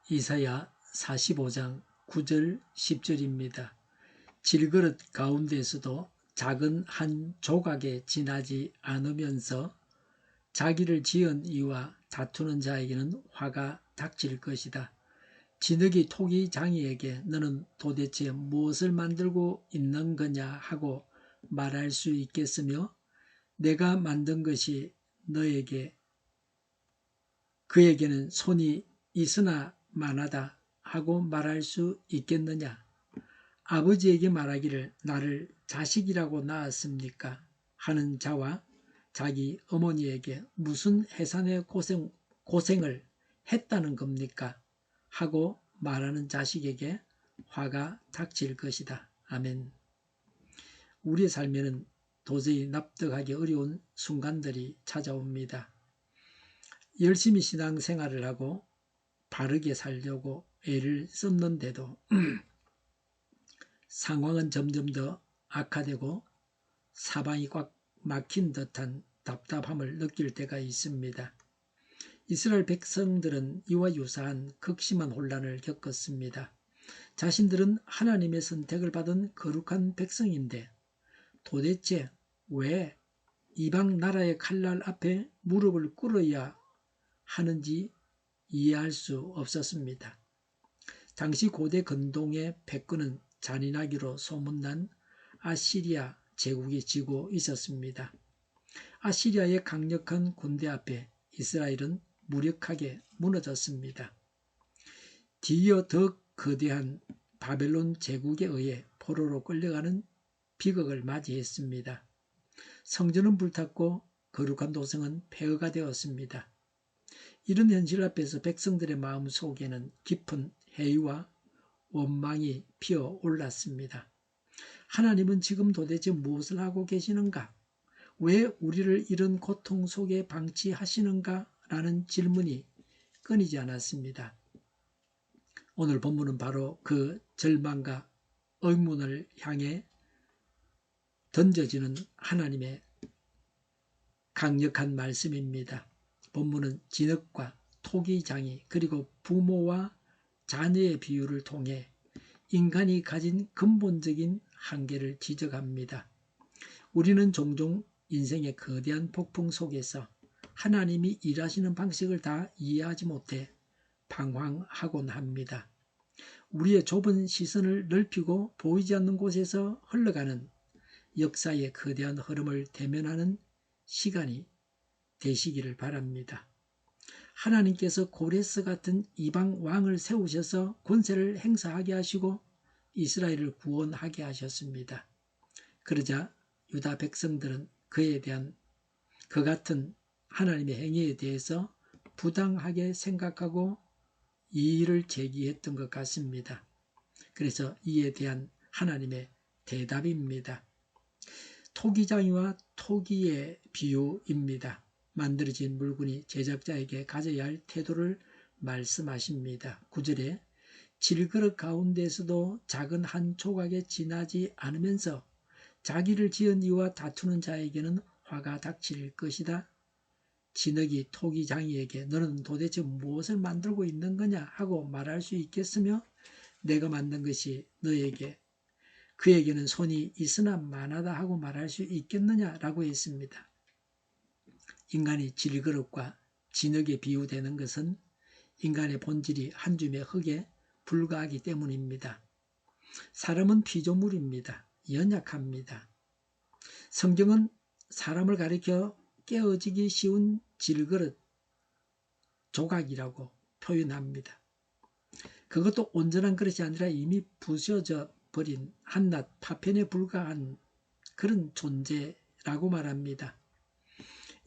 이사야 45장 9절 10절입니다. 질그릇 가운데서도 작은 한 조각에 지나지 않으면서 자기를 지은 이와 다투는 자에게는 화가 닥칠 것이다. 진흙이 토기 장이에게 너는 도대체 무엇을 만들고 있는 거냐 하고 말할 수 있겠으며 내가 만든 것이 그에게는 손이 있으나 만하다 하고 말할 수 있겠느냐. 아버지에게 말하기를 나를 자식이라고 낳았습니까 하는 자와 자기 어머니에게 무슨 해산의 고생을 했다는 겁니까 하고 말하는 자식에게 화가 닥칠 것이다. 아멘. 우리의 삶에는 도저히 납득하기 어려운 순간들이 찾아옵니다. 열심히 신앙생활을 하고 바르게 살려고 애를 썼는데도 상황은 점점 더 악화되고 사방이 꽉 막힌 듯한 답답함을 느낄 때가 있습니다. 이스라엘 백성들은 이와 유사한 극심한 혼란을 겪었습니다. 자신들은 하나님의 선택을 받은 거룩한 백성인데 도대체 왜 이방 나라의 칼날 앞에 무릎을 꿇어야 하는지 이해할 수 없었습니다. 당시 고대 근동의 패권은 잔인하기로 소문난 아시리아 제국이 지고 있었습니다. 아시리아의 강력한 군대 앞에 이스라엘은 무력하게 무너졌습니다. 뒤이어 더 거대한 바벨론 제국에 의해 포로로 끌려가는 비극을 맞이했습니다. 성전은 불탔고 거룩한 도성은 폐허가 되었습니다. 이런 현실 앞에서 백성들의 마음 속에는 깊은 회의와 원망이 피어올랐습니다. 하나님은 지금 도대체 무엇을 하고 계시는가? 왜 우리를 이런 고통 속에 방치하시는가? 라는 질문이 끊이지 않았습니다. 오늘 본문은 바로 그 절망과 의문을 향해 던져지는 하나님의 강력한 말씀입니다. 본문은 진흙과 토기장이 그리고 부모와 자녀의 비유를 통해 인간이 가진 근본적인 한계를 지적합니다. 우리는 종종 인생의 거대한 폭풍 속에서 하나님이 일하시는 방식을 다 이해하지 못해 방황하곤 합니다. 우리의 좁은 시선을 넓히고 보이지 않는 곳에서 흘러가는 역사의 거대한 흐름을 대면하는 시간이 되시기를 바랍니다. 하나님께서 고레스 같은 이방 왕을 세우셔서 권세를 행사하게 하시고 이스라엘을 구원하게 하셨습니다. 그러자 유다 백성들은 그에 대한 그 같은 하나님의 행위에 대해서 부당하게 생각하고 이의를 제기했던 것 같습니다. 그래서 이에 대한 하나님의 대답입니다. 토기장이와 토기의 비유입니다. 만들어진 물건이 제작자에게 가져야 할 태도를 말씀하십니다. 9절에 질그릇 가운데서도 작은 한 조각에 지나지 않으면서 자기를 지은 이와 다투는 자에게는 화가 닥칠 것이다. 진흙이 토기장이에게 너는 도대체 무엇을 만들고 있는 거냐 하고 말할 수 있겠으며 내가 만든 것이 그에게는 손이 있으나 만하다 하고 말할 수 있겠느냐라고 했습니다. 인간이 질그릇과 진흙에 비유되는 것은 인간의 본질이 한 줌의 흙에 불과하기 때문입니다. 사람은 피조물입니다. 연약합니다. 성경은 사람을 가리켜 깨어지기 쉬운 질그릇 조각이라고 표현합니다. 그것도 온전한 그릇이 아니라 이미 부서져 버린 한낱 파편에 불과한 그런 존재라고 말합니다.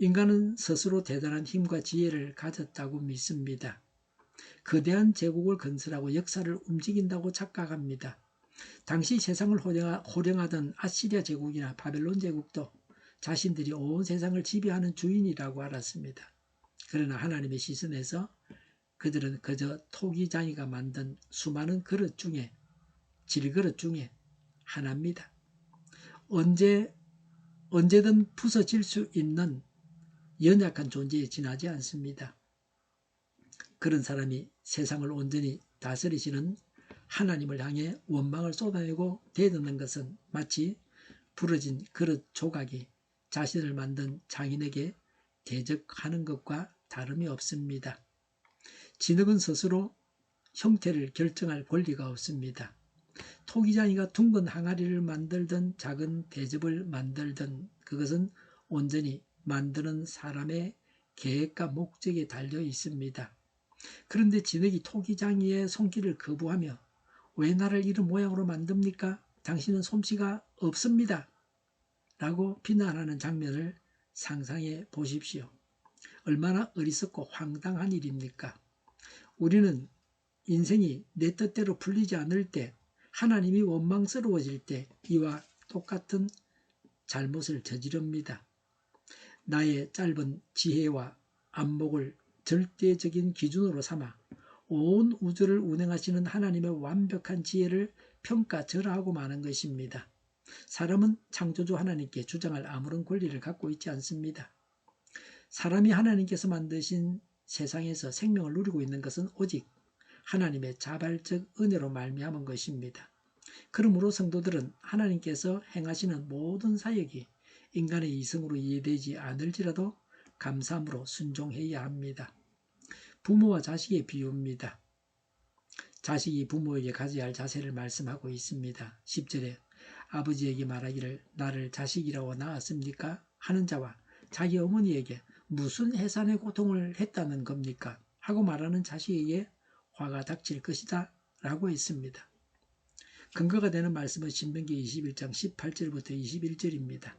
인간은 스스로 대단한 힘과 지혜를 가졌다고 믿습니다. 거대한 제국을 건설하고 역사를 움직인다고 착각합니다. 당시 세상을 호령하던 아시리아 제국이나 바벨론 제국도 자신들이 온 세상을 지배하는 주인이라고 알았습니다. 그러나 하나님의 시선에서 그들은 그저 토기장이가 만든 수많은 그릇 중에 질그릇 중에 하나입니다. 언제든 부서질 수 있는 연약한 존재에 지나지 않습니다. 그런 사람이 세상을 온전히 다스리시는 하나님을 향해 원망을 쏟아내고 대드는 것은 마치 부러진 그릇 조각이 자신을 만든 장인에게 대적하는 것과 다름이 없습니다. 진흙은 스스로 형태를 결정할 권리가 없습니다. 토기장이가 둥근 항아리를 만들든 작은 대접을 만들든 그것은 온전히 만드는 사람의 계획과 목적에 달려 있습니다. 그런데 진흙이 토기장이의 손길을 거부하며 왜 나를 이런 모양으로 만듭니까? 당신은 솜씨가 없습니다. 라고 비난하는 장면을 상상해 보십시오. 얼마나 어리석고 황당한 일입니까? 우리는 인생이 내 뜻대로 풀리지 않을 때, 하나님이 원망스러워질 때 이와 똑같은 잘못을 저지릅니다. 나의 짧은 지혜와 안목을 절대적인 기준으로 삼아 온 우주를 운행하시는 하나님의 완벽한 지혜를 평가절하하고 마는 것입니다. 사람은 창조주 하나님께 주장할 아무런 권리를 갖고 있지 않습니다. 사람이 하나님께서 만드신 세상에서 생명을 누리고 있는 것은 오직 하나님의 자발적 은혜로 말미암은 것입니다. 그러므로 성도들은 하나님께서 행하시는 모든 사역이 인간의 이성으로 이해되지 않을지라도 감사함으로 순종해야 합니다. 부모와 자식의 비유입니다. 자식이 부모에게 가져야 할 자세를 말씀하고 있습니다. 10절에 아버지에게 말하기를 나를 자식이라고 낳았습니까? 하는 자와 자기 어머니에게 무슨 해산의 고통을 했다는 겁니까? 하고 말하는 자식에게 화가 닥칠 것이다 라고 했습니다. 근거가 되는 말씀은 신명기 21장 18절부터 21절입니다.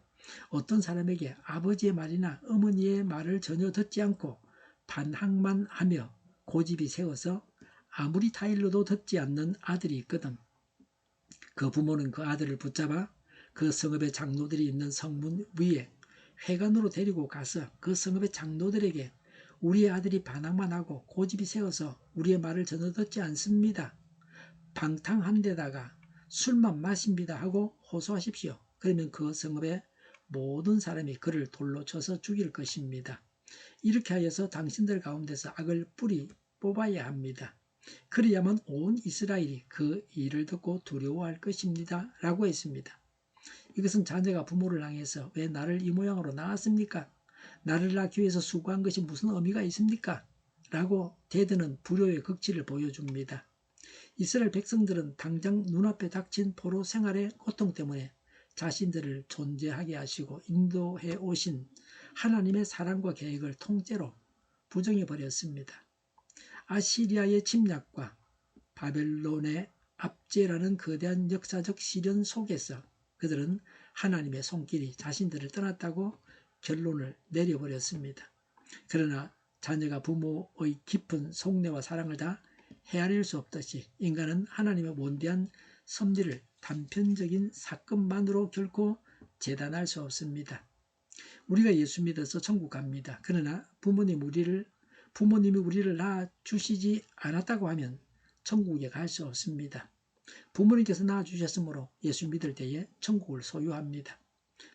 어떤 사람에게 아버지의 말이나 어머니의 말을 전혀 듣지 않고 반항만 하며 고집이 세워서 아무리 타일러도 듣지 않는 아들이 있거든. 그 부모는 그 아들을 붙잡아 그 성읍의 장로들이 있는 성문 위에 회관으로 데리고 가서 그 성읍의 장로들에게 우리의 아들이 반항만 하고 고집이 세워서 우리의 말을 전혀 듣지 않습니다. 방탕한 데다가 술만 마십니다 하고 호소하십시오. 그러면 그 성읍의 모든 사람이 그를 돌로 쳐서 죽일 것입니다. 이렇게 하여서 당신들 가운데서 악을 뿌리 뽑아야 합니다. 그래야만 온 이스라엘이 그 일을 듣고 두려워할 것입니다. 라고 했습니다. 이것은 자녀가 부모를 향해서 왜 나를 이 모양으로 낳았습니까? 나를 낳기 위해서 수고한 것이 무슨 의미가 있습니까? 라고 대드는 불효의 극치를 보여줍니다. 이스라엘 백성들은 당장 눈앞에 닥친 포로 생활의 고통 때문에 자신들을 존재하게 하시고 인도해 오신 하나님의 사랑과 계획을 통째로 부정해버렸습니다. 아시리아의 침략과 바벨론의 압제라는 거대한 역사적 시련 속에서 그들은 하나님의 손길이 자신들을 떠났다고 결론을 내려버렸습니다. 그러나 자녀가 부모의 깊은 속내와 사랑을 다 헤아릴 수 없듯이 인간은 하나님의 원대한 섭리를 단편적인 사건만으로 결코 재단할 수 없습니다. 우리가 예수 믿어서 천국 갑니다. 그러나 부모님이 우리를 낳아주시지 않았다고 하면 천국에 갈 수 없습니다. 부모님께서 낳아주셨으므로 예수 믿을 때에 천국을 소유합니다.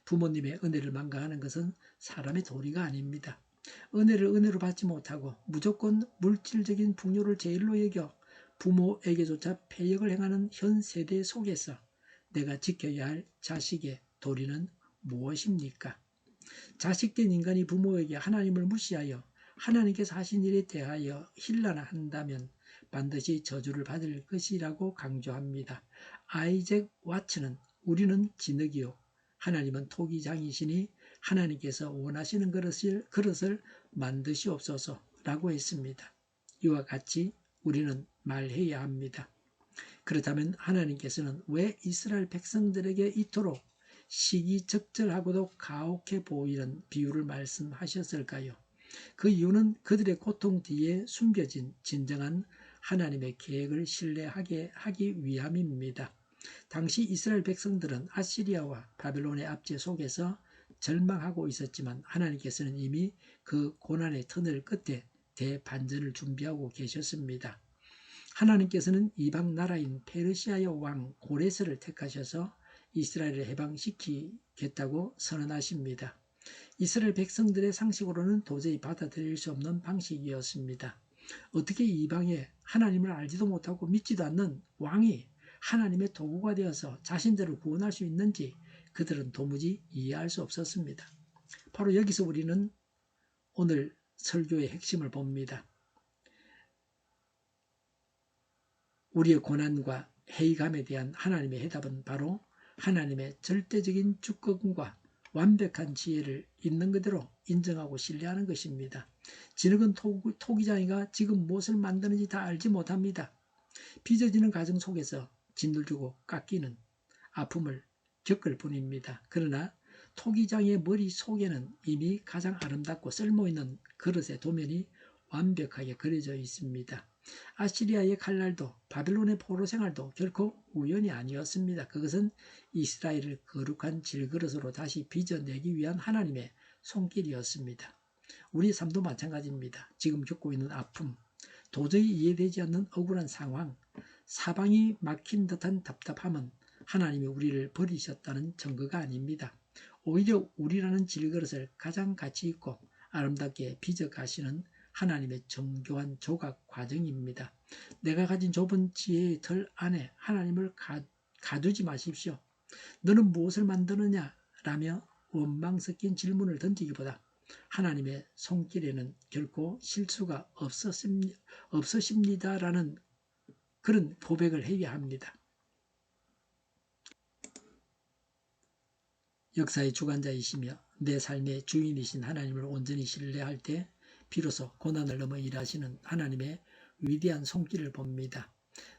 부모님의 은혜를 망각하는 것은 사람의 도리가 아닙니다. 은혜를 은혜로 받지 못하고 무조건 물질적인 풍요를 제일로 여겨 부모에게조차 패역을 행하는 현 세대 속에서 내가 지켜야 할 자식의 도리는 무엇입니까? 자식된 인간이 부모에게 하나님을 무시하여 하나님께서 하신 일에 대하여 힐난한다면 반드시 저주를 받을 것이라고 강조합니다. 아이잭 와츠는 우리는 진흙이요 하나님은 토기장이시니 하나님께서 원하시는 그릇을 만드시옵소서라고 했습니다. 이와 같이 우리는 말해야 합니다. 그렇다면 하나님께서는 왜 이스라엘 백성들에게 이토록 시기적절하고도 가혹해 보이는 비유를 말씀하셨을까요? 그 이유는 그들의 고통 뒤에 숨겨진 진정한 하나님의 계획을 신뢰하게 하기 위함입니다. 당시 이스라엘 백성들은 아시리아와 바벨론의 압제 속에서 절망하고 있었지만 하나님께서는 이미 그 고난의 터널 끝에 대반전을 준비하고 계셨습니다. 하나님께서는 이방 나라인 페르시아의 왕 고레스를 택하셔서 이스라엘을 해방시키겠다고 선언하십니다. 이스라엘 백성들의 상식으로는 도저히 받아들일 수 없는 방식이었습니다. 어떻게 이방에 하나님을 알지도 못하고 믿지도 않는 왕이 하나님의 도구가 되어서 자신들을 구원할 수 있는지 그들은 도무지 이해할 수 없었습니다. 바로 여기서 우리는 오늘 설교의 핵심을 봅니다. 우리의 고난과 회의감에 대한 하나님의 해답은 바로 하나님의 절대적인 주권과 완벽한 지혜를 있는 그대로 인정하고 신뢰하는 것입니다. 진흙은 토기장이가 지금 무엇을 만드는지 다 알지 못합니다. 빚어지는 과정 속에서 짓눌리고 깎이는 아픔을 겪을 뿐입니다. 그러나 토기장의 머릿속에는 이미 가장 아름답고 쓸모있는 그릇의 도면이 완벽하게 그려져 있습니다. 아시리아의 칼날도 바빌론의 포로 생활도 결코 우연이 아니었습니다. 그것은 이스라엘을 거룩한 질그릇으로 다시 빚어내기 위한 하나님의 손길이었습니다. 우리 삶도 마찬가지입니다. 지금 겪고 있는 아픔, 도저히 이해되지 않는 억울한 상황, 사방이 막힌 듯한 답답함은 하나님이 우리를 버리셨다는 증거가 아닙니다. 오히려 우리라는 질그릇을 가장 가치 있고 아름답게 빚어 가시는 하나님의 정교한 조각 과정입니다. 내가 가진 좁은 지혜의 틀 안에 하나님을 가두지 마십시오. 너는 무엇을 만드느냐? 라며 원망 섞인 질문을 던지기보다 하나님의 손길에는 결코 실수가 없으십니다라는 그런 고백을 해야 합니다. 역사의 주관자이시며 내 삶의 주인이신 하나님을 온전히 신뢰할 때 비로소 고난을 넘어 일하시는 하나님의 위대한 손길을 봅니다.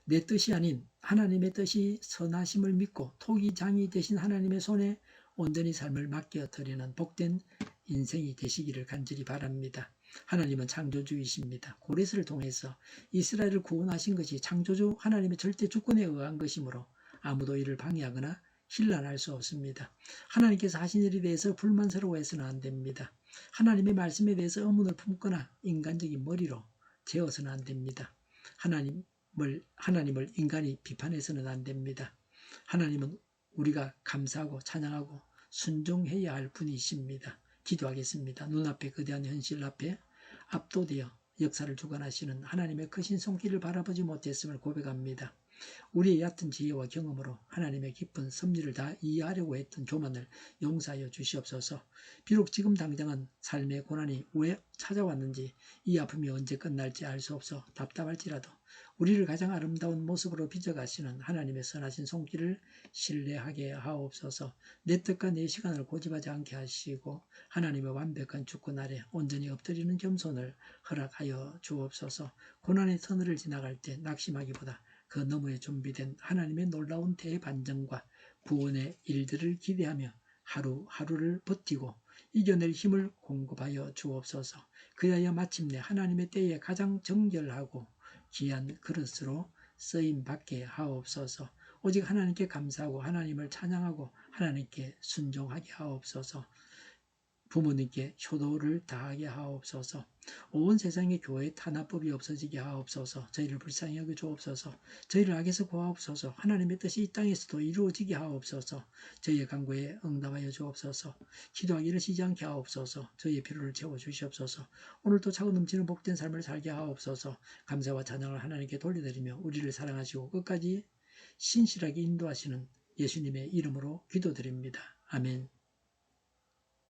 내 뜻이 아닌 하나님의 뜻이 선하심을 믿고 토기장이 되신 하나님의 손에 온전히 삶을 맡겨드리는 복된 인생이 되시기를 간절히 바랍니다. 하나님은 창조주이십니다. 고레스를 통해서 이스라엘을 구원하신 것이 창조주 하나님의 절대 주권에 의한 것이므로 아무도 이를 방해하거나 힐난할 수 없습니다. 하나님께서 하신 일에 대해서 불만스러워해서는 안 됩니다. 하나님의 말씀에 대해서 의문을 품거나 인간적인 머리로 재어서는 안 됩니다. 하나님을 인간이 비판해서는 안 됩니다. 하나님은 우리가 감사하고 찬양하고 순종해야 할 분이십니다. 기도하겠습니다. 눈앞에 거대한 현실 앞에 압도되어 역사를 주관하시는 하나님의 크신 손길을 바라보지 못했음을 고백합니다. 우리의 얕은 지혜와 경험으로 하나님의 깊은 섭리를 다 이해하려고 했던 교만을 용서하여 주시옵소서. 비록 지금 당장은 삶의 고난이 왜 찾아왔는지 이 아픔이 언제 끝날지 알 수 없어 답답할지라도 우리를 가장 아름다운 모습으로 빚어가시는 하나님의 선하신 손길을 신뢰하게 하옵소서. 내 뜻과 내 시간을 고집하지 않게 하시고 하나님의 완벽한 주권 아래 온전히 엎드리는 겸손을 허락하여 주옵소서. 고난의 터널을 지나갈 때 낙심하기보다 그 너머에 준비된 하나님의 놀라운 대반전과 구원의 일들을 기대하며 하루하루를 버티고 이겨낼 힘을 공급하여 주옵소서. 그리하여 마침내 하나님의 때에 가장 정결하고 귀한 그릇으로 쓰임받게 하옵소서. 오직 하나님께 감사하고 하나님을 찬양하고 하나님께 순종하게 하옵소서. 부모님께 효도를 다하게 하옵소서. 온 세상의 교회 탄압법이 없어지게 하옵소서. 저희를 불쌍히 여겨 주옵소서. 저희를 악에서 구하옵소서. 하나님의 뜻이 이 땅에서도 이루어지게 하옵소서. 저희의 간구에 응답하여 주옵소서. 기도하기를 쉬지 않게 하옵소서. 저희의 필요를 채워주시옵소서. 오늘도 차고 넘치는 복된 삶을 살게 하옵소서. 감사와 찬양을 하나님께 돌려드리며 우리를 사랑하시고 끝까지 신실하게 인도하시는 예수님의 이름으로 기도드립니다. 아멘.